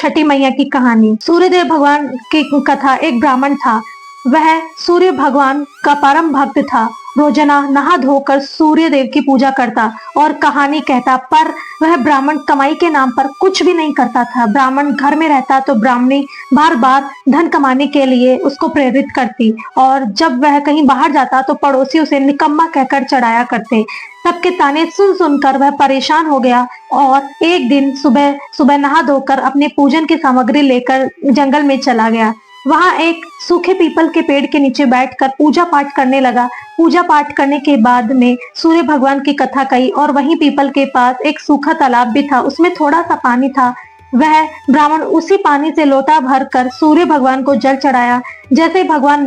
छठी मैया की कहानी। सूर्यदेव भगवान की कथा। एक ब्राह्मण था, वह सूर्य भगवान का परम भक्त था। रोजाना नहा धोकर सूर्य देव की पूजा करता और कहानी कहता, पर वह ब्राह्मण कमाई के नाम पर कुछ भी नहीं करता था। ब्राह्मण घर में रहता तो ब्राह्मणी बार बार धन कमाने के लिए उसको प्रेरित करती, और जब वह कहीं बाहर जाता तो पड़ोसी उसे निकम्मा कहकर चढ़ाया करते। सबके ताने सुन सुनकर वह परेशान हो गया और एक दिन सुबह सुबह नहा धोकर अपने पूजन की सामग्री लेकर जंगल में चला गया। वहां एक सूखे पीपल के पेड़ के नीचे बैठकर पूजा पाठ करने लगा। पूजा पाठ करने के बाद में सूर्य भगवान की कथा कही, और वहीं पीपल के पास एक सूखा तालाब भी था, उसमें थोड़ा सा पानी था। वह ब्राह्मण उसी पानी से लोटा भर कर सूर्य भगवान को जल चढ़ाया। जैसे ही ब्राह्मण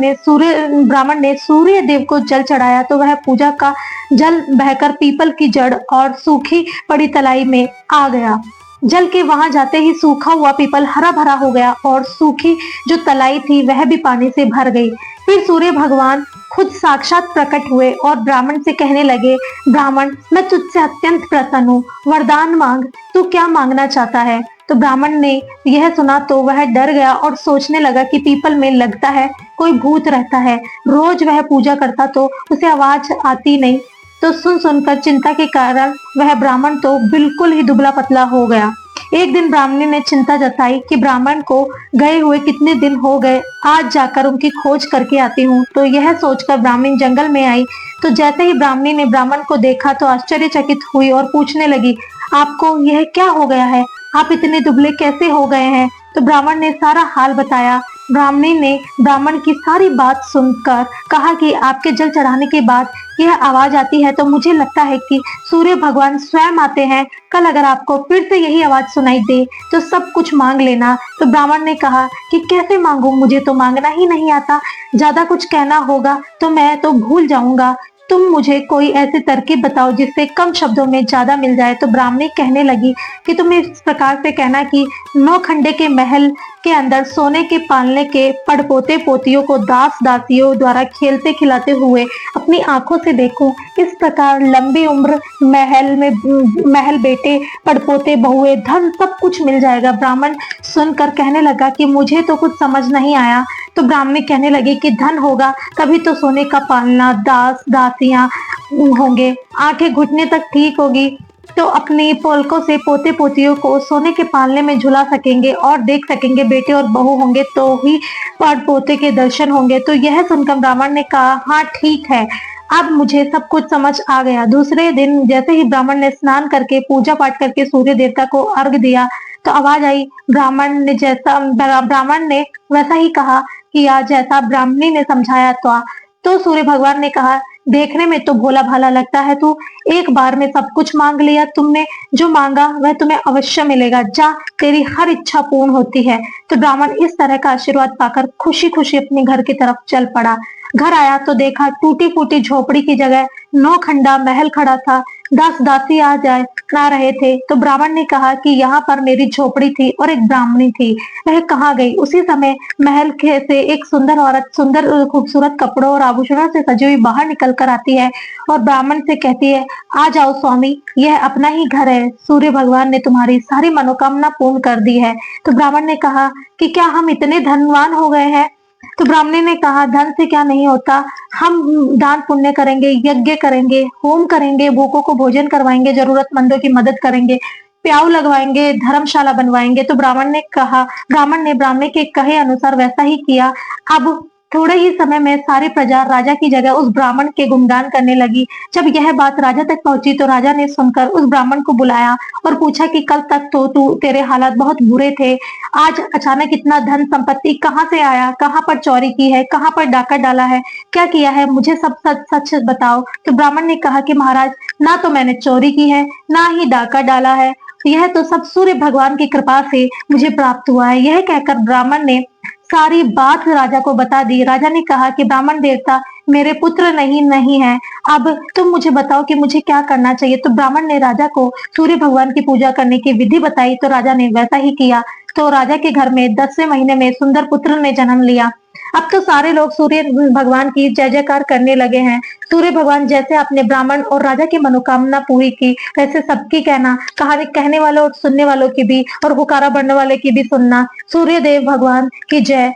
ने सूर्य देव को जल चढ़ाया तो वह पूजा का जल बहकर पीपल की जड़ और सूखी पड़ी तलाई में आ गया। जल के वहां जाते ही सूखा हुआ पीपल हरा भरा हो गया और सूखी जो तलाई थी वह भी पानी से भर गई। फिर सूर्य भगवान खुद साक्षात प्रकट हुए और ब्राह्मण से कहने लगे, ब्राह्मण, मैं तुझसे अत्यंत प्रसन्न हूँ, वरदान मांग, तू क्या मांगना चाहता है। तो ब्राह्मण ने यह सुना तो वह डर गया और सोचने लगा कि पीपल में लगता है कोई भूत रहता है। रोज वह पूजा करता तो उसे आवाज आती नहीं, तो सुन सुनकर चिंता के कारण वह ब्राह्मण तो बिल्कुल ही दुबला पतला हो गया। एक दिन ब्राह्मणी ने चिंता जताई कि ब्राह्मण को गए हुए कितने दिन हो गए, आज जाकर उनकी खोज करके आती हूँ। तो यह सोचकर ब्राह्मणी जंगल में आई। तो जैसे ही ब्राह्मणी ने ब्राह्मण को देखा तो आश्चर्यचकित हुई और पूछने लगी, आपको यह क्या हो गया है, आप इतने दुबले कैसे हो गए हैं। तो ब्राह्मण ने सारा हाल बताया। ब्राह्मणी ने ब्राह्मण की सारी बात सुनकर कहा कि आपके जल चढ़ाने के बाद यह आवाज आती है तो मुझे लगता है कि सूर्य भगवान स्वयं आते हैं। कल अगर आपको फिर से यही आवाज सुनाई दे तो सब कुछ मांग लेना। तो ब्राह्मण ने कहा कि कैसे मांगू, मुझे तो मांगना ही नहीं आता, ज्यादा कुछ कहना होगा तो मैं तो भूल जाऊंगा, तुम मुझे कोई ऐसी तरकीब बताओ जिससे कम शब्दों में ज्यादा मिल जाए। तो ब्राह्मणी कहने लगी कि तुम इस प्रकार से कहना कि 9 खंडे के महल के अंदर सोने के पालने के पड़पोते पोतियों को दास दासियों द्वारा खेलते खिलाते हुए अपनी आंखों से देखूं। इस प्रकार लंबी उम्र, महल बेटे, पड़पोते, बहुए, धन सब कुछ मिल जाएगा। ब्राह्मण सुनकर कहने लगा कि मुझे तो कुछ समझ नहीं आया। तो ब्राह्मणी कहने लगी कि धन होगा तभी तो सोने का पालना, दास दासियां होंगे, आंखें घुटने तक ठीक होगी तो अपनी पलकों से पोते पोतियों को सोने के पालने में झुला सकेंगे और देख सकेंगे, बेटे और बहू होंगे तो ही पड़ पोते के दर्शन होंगे। तो यह सुनकर ब्राह्मण ने कहा, हाँ ठीक है, अब मुझे सब कुछ समझ आ गया। दूसरे दिन जैसे ही ब्राह्मण ने स्नान करके पूजा पाठ करके सूर्य देवता को अर्घ दिया तो आवाज आई। ब्राह्मण ने वैसा ही कहा कि आज जैसा ब्राह्मणी ने समझाया तो सूर्य भगवान ने कहा, देखने में तो भोला भाला लगता है तू, एक बार में सब कुछ मांग लिया तुमने, जो मांगा वह तुम्हें अवश्य मिलेगा, जा, तेरी हर इच्छा पूर्ण होती है। तो ब्राह्मण इस तरह का आशीर्वाद पाकर खुशी खुशी अपने घर की तरफ चल पड़ा। घर आया तो देखा टूटी फूटी झोपड़ी की जगह 9 खंडा महल खड़ा था। दास दासी आ रहे थे। तो ब्राह्मण ने कहा कि यहाँ पर मेरी झोपड़ी थी और एक ब्राह्मणी थी, वह कहाँ गई। उसी समय महल से एक सुंदर औरत सुंदर खूबसूरत कपड़ों और आभूषणों से सजी हुई बाहर निकल कर आती है और ब्राह्मण से कहती है, आ जाओ स्वामी, यह अपना ही घर है, सूर्य भगवान ने तुम्हारी सारी मनोकामना पूर्ण कर दी है। तो ब्राह्मण ने कहा कि क्या हम इतने धनवान हो गए हैं। तो ब्राह्मणी ने कहा, धन से क्या नहीं होता, हम दान पुण्य करेंगे, यज्ञ करेंगे, होम करेंगे, भूखों को भोजन करवाएंगे, जरूरतमंदों की मदद करेंगे, प्याऊ लगवाएंगे, धर्मशाला बनवाएंगे। तो ब्राह्मण ने ब्राह्मणी के कहे अनुसार वैसा ही किया। अब थोड़े ही समय में सारी प्रजा राजा की जगह उस ब्राह्मण के गुणगान करने लगी। जब यह बात राजा तक पहुंची तो राजा ने सुनकर उस ब्राह्मण को बुलाया और पूछा कि कल तक तो तेरे हालात बहुत बुरे थे, आज अचानक इतना धन संपत्ति कहाँ से आया, कहाँ पर चोरी की है, कहाँ पर डाका डाला है, क्या किया है, मुझे सब सच सच बताओ। तो ब्राह्मण ने कहा कि महाराज, ना तो मैंने चोरी की है, ना ही डाका डाला है, यह तो सब सूर्य भगवान की कृपा से मुझे प्राप्त हुआ है। यह कहकर ब्राह्मण ने सारी बात राजा को बता दी। राजा ने कहा कि ब्राह्मण देवता, मेरे पुत्र नहीं है, अब तुम मुझे बताओ कि मुझे क्या करना चाहिए। तो ब्राह्मण ने राजा को सूर्य भगवान की पूजा करने की विधि बताई तो राजा ने वैसा ही किया। तो राजा के घर में 10वें महीने में सुंदर पुत्र ने जन्म लिया। अब तो सारे लोग सूर्य भगवान की जय जयकार करने लगे हैं। सूर्य भगवान जैसे अपने ब्राह्मण और राजा की मनोकामना पूरी की, वैसे सबकी कहना, कहानी कहने वालों और सुनने वालों की भी, और हुकारा बढ़ने वाले की भी सुनना। सूर्य देव भगवान की जय।